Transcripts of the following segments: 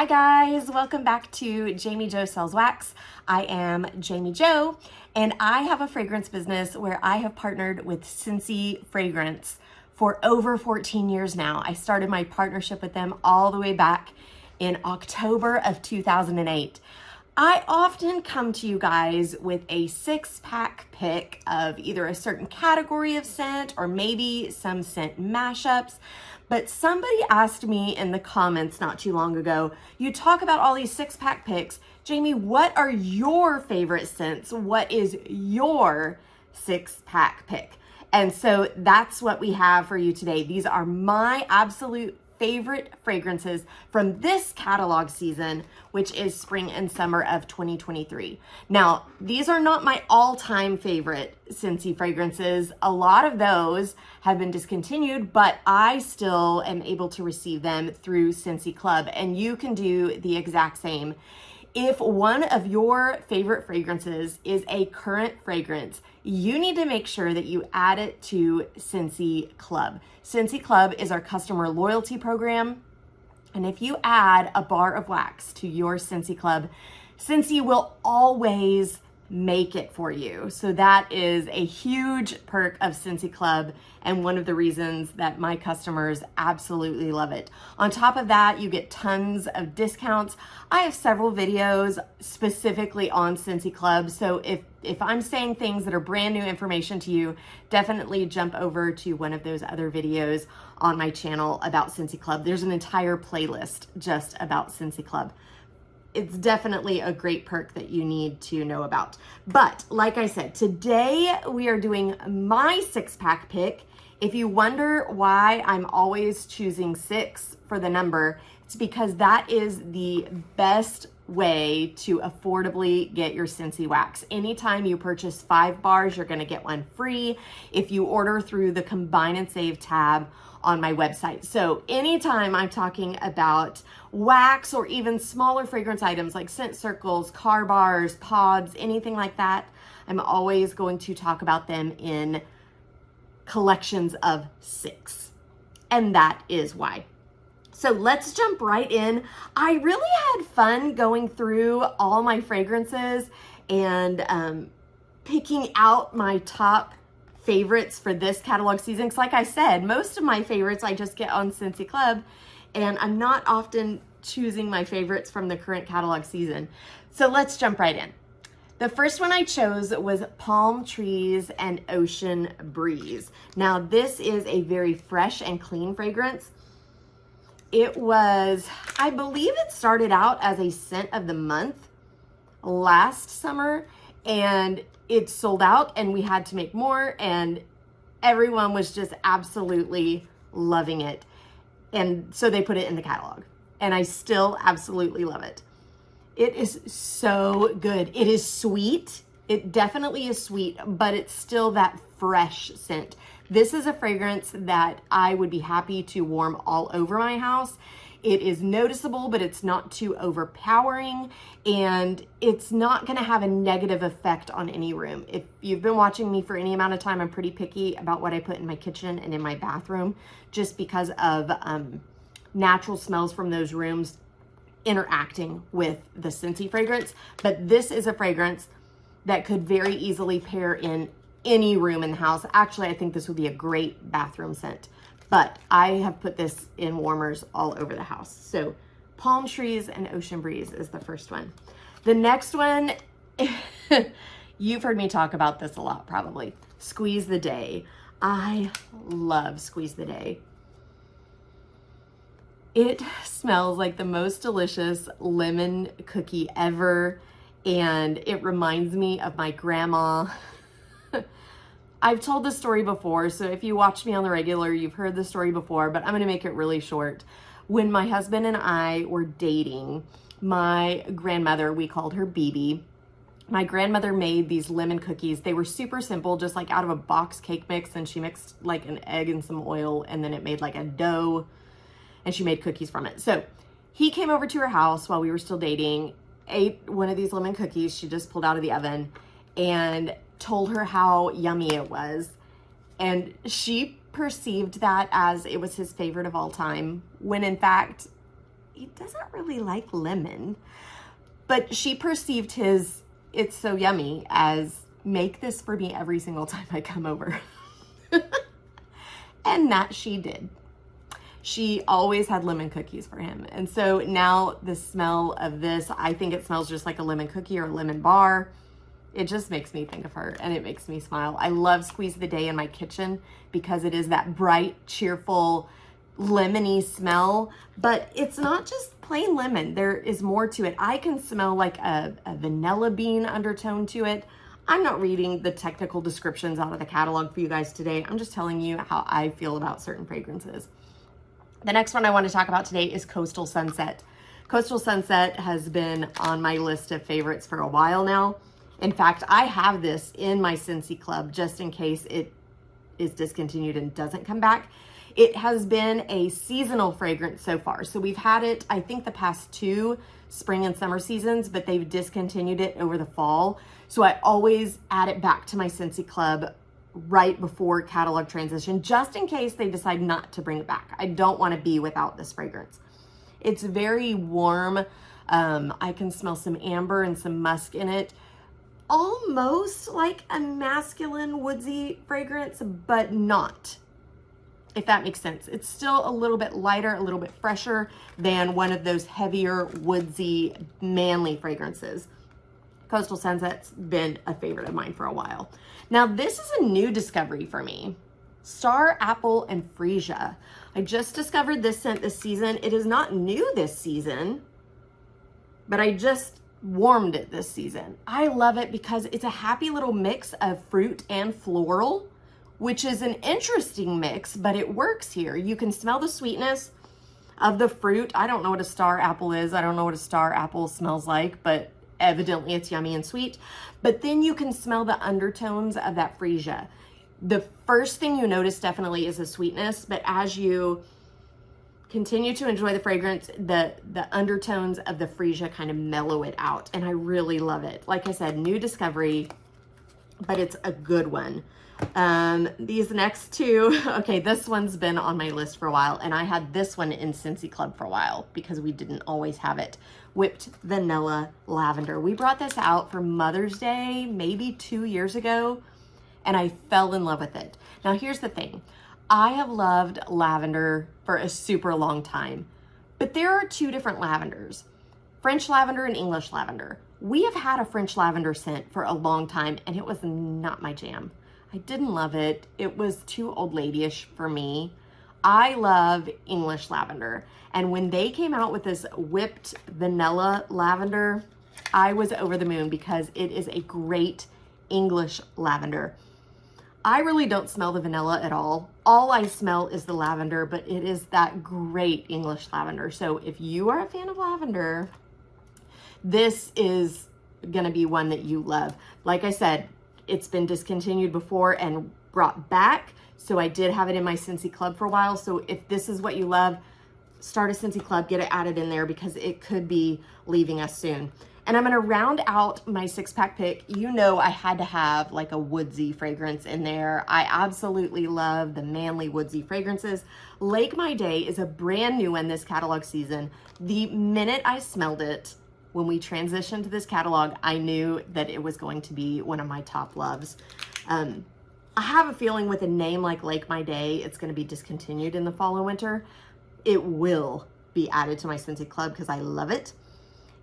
Hi guys, welcome back to Jami Jo Sells Wax. I am Jami Jo, and I have a fragrance business where I have partnered with Scentsy Fragrance for over 14 years now. I started my partnership with them all the way back in October of 2008. I often come to you guys with a 6-pack pick of either a certain category of scent or maybe some scent mashups. But somebody asked me in the comments not too long ago, you talk about all these 6-pack picks. Jami, what are your favorite scents? What is your 6-pack pick? And so that's what we have for you today. These are my absolute favorite fragrances from this catalog season, which is spring and summer of 2023. Now, these are not my all-time favorite Scentsy fragrances. A lot of those have been discontinued, but I still am able to receive them through Scentsy Club, and you can do the exact same. If one of your favorite fragrances is a current fragrance, you need to make sure that you add it to Scentsy Club. Scentsy Club is our customer loyalty program. And if you add a bar of wax to your Scentsy Club, Scentsy will always make it for you. So that is a huge perk of Scentsy Club and one of the reasons that my customers absolutely love it. On top of that, you get tons of discounts. I have several videos specifically on Scentsy Club. So if I'm saying things that are brand new information to you, definitely jump over to one of those other videos on my channel about Scentsy Club. There's an entire playlist just about Scentsy Club. It's definitely a great perk that you need to know about. But like I said, today we are doing my 6-pack pick. If you wonder why I'm always choosing 6 for the number, it's because that is the best way to affordably get your Scentsy wax. Anytime you purchase 5 bars, you're gonna get one free if you order through the Combine and Save tab on my website. So anytime I'm talking about wax or even smaller fragrance items like scent circles, car bars, pods, anything like that, I'm always going to talk about them in collections of 6. And that is why. So let's jump right in. I really had fun going through all my fragrances and picking out my top favorites for this catalog season. Because like I said, most of my favorites I just get on Scentsy Club, and I'm not often choosing my favorites from the current catalog season. So let's jump right in. The first one I chose was Palm Trees and Ocean Breeze. Now this is a very fresh and clean fragrance. It was, I believe it started out as a scent of the month last summer, and it sold out and we had to make more, and everyone was just absolutely loving it. And so they put it in the catalog, and I still absolutely love it. It is so good. It is sweet. It definitely is sweet, but it's still that fresh scent. This is a fragrance that I would be happy to warm all over my house. It is noticeable, but it's not too overpowering, and it's not gonna have a negative effect on any room. If you've been watching me for any amount of time, I'm pretty picky about what I put in my kitchen and in my bathroom, just because of natural smells from those rooms interacting with the Scentsy fragrance. But this is a fragrance that could very easily pair in any room in the house. Actually, I think this would be a great bathroom scent, but I have put this in warmers all over the house. So Palm Trees and Ocean Breeze is the first one. The next one, you've heard me talk about this a lot probably, Squeeze the Day. I love Squeeze the Day. It smells like the most delicious lemon cookie ever, and it reminds me of my grandma. I've told this story before, so if you watch me on the regular, you've heard the story before, but I'm gonna make it really short. When my husband and I were dating, my grandmother, we called her BB, my grandmother made these lemon cookies. They were super simple, just like out of a box cake mix, and she mixed like an egg and some oil, and then it made like a dough, and she made cookies from it. So he came over to her house while we were still dating, ate one of these lemon cookies she just pulled out of the oven, and told her how yummy it was. And she perceived that as it was his favorite of all time, when in fact, he doesn't really like lemon. But she perceived his "it's so yummy" as make this for me every single time I come over. And that she did. She always had lemon cookies for him. And so now the smell of this, I think it smells just like a lemon cookie or a lemon bar. It just makes me think of her and it makes me smile. I love Squeeze of the Day in my kitchen because it is that bright, cheerful, lemony smell, but it's not just plain lemon. There is more to it. I can smell like a vanilla bean undertone to it. I'm not reading the technical descriptions out of the catalog for you guys today. I'm just telling you how I feel about certain fragrances. The next one I want to talk about today is Coastal Sunset. Coastal Sunset has been on my list of favorites for a while now. In fact, I have this in my Scentsy Club just in case it is discontinued and doesn't come back. It has been a seasonal fragrance so far. So we've had it, I think, the past 2 spring and summer seasons, but they've discontinued it over the fall. So I always add it back to my Scentsy Club right before catalog transition, just in case they decide not to bring it back. I don't want to be without this fragrance. It's very warm. I can smell some amber and some musk in it. Almost like a masculine woodsy fragrance, but not, if that makes sense. It's still a little bit lighter, a little bit fresher than one of those heavier woodsy manly fragrances. Coastal Sunset's been a favorite of mine for a while. Now, this is a new discovery for me. Star Apple and Freesia. I just discovered this scent this season. It is not new this season, but I just warmed it this season. I love it because it's a happy little mix of fruit and floral, which is an interesting mix, but it works here. You can smell the sweetness of the fruit. I don't know what a star apple is. I don't know what a star apple smells like, but evidently it's yummy and sweet. But then you can smell the undertones of that freesia. The first thing you notice definitely is the sweetness, but as you continue to enjoy the fragrance, the undertones of the freesia kind of mellow it out, and I really love it. Like I said, new discovery, but it's a good one. These next 2, okay, this one's been on my list for a while, and I had this one in Scentsy Club for a while because we didn't always have it. Whipped Vanilla Lavender. We brought this out for Mother's Day maybe 2 years ago, and I fell in love with it. Now, here's the thing. I have loved lavender for a super long time, but there are 2 different lavenders, French lavender and English lavender. We have had a French lavender scent for a long time, and it was not my jam. I didn't love it. It was too old ladyish for me. I love English lavender. And when they came out with this whipped vanilla lavender, I was over the moon because it is a great English lavender. I really don't smell the vanilla at all. All I smell is the lavender, but it is that great English lavender. So if you are a fan of lavender, this is gonna be one that you love. Like I said, it's been discontinued before and brought back. So I did have it in my Scentsy Club for a while. So if this is what you love, start a Scentsy Club, get it added in there because it could be leaving us soon. And I'm gonna round out my 6-pack pick. You know I had to have like a woodsy fragrance in there. I absolutely love the manly woodsy fragrances. Lake My Day is a brand new one this catalog season. The minute I smelled it, when we transitioned to this catalog, I knew that it was going to be one of my top loves. I have a feeling with a name like Lake My Day, it's gonna be discontinued in the fall and winter. It will be added to my Scentsy Club because I love it.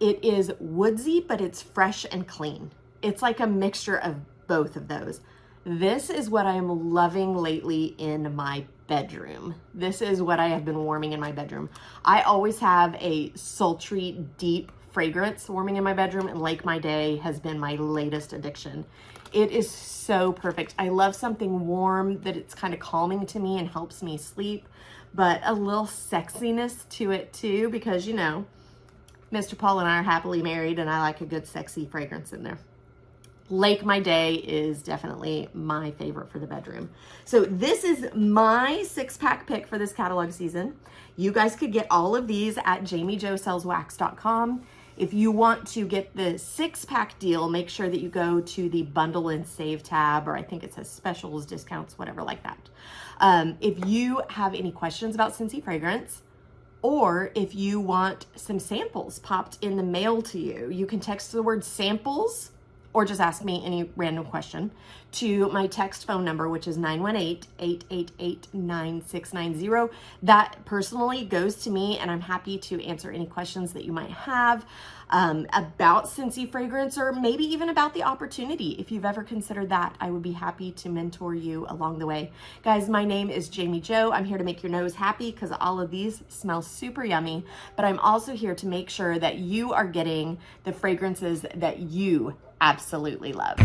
It is woodsy, but it's fresh and clean. It's like a mixture of both of those. This is what I am loving lately in my bedroom. This is what I have been warming in my bedroom. I always have a sultry, deep fragrance warming in my bedroom, and Lake My Day has been my latest addiction. It is so perfect. I love something warm that it's kind of calming to me and helps me sleep, but a little sexiness to it too, because you know, Mr. Paul and I are happily married and I like a good sexy fragrance in there. Lake My Day is definitely my favorite for the bedroom. So this is my 6-pack pick for this catalog season. You guys could get all of these at JamiJoSellsWax.com. If you want to get the 6-pack deal, make sure that you go to the bundle and save tab, or I think it says specials, discounts, whatever like that. If you have any questions about Scentsy fragrance, Or if you want some samples popped in the mail to you, you can text the word samples or just ask me any random question to my text phone number, which is 918-888-9690. That personally goes to me, and I'm happy to answer any questions that you might have about Scentsy fragrance, or maybe even about the opportunity. If you've ever considered that, I would be happy to mentor you along the way. Guys, my name is Jami Jo. I'm here to make your nose happy because all of these smell super yummy, but I'm also here to make sure that you are getting the fragrances that you absolutely love.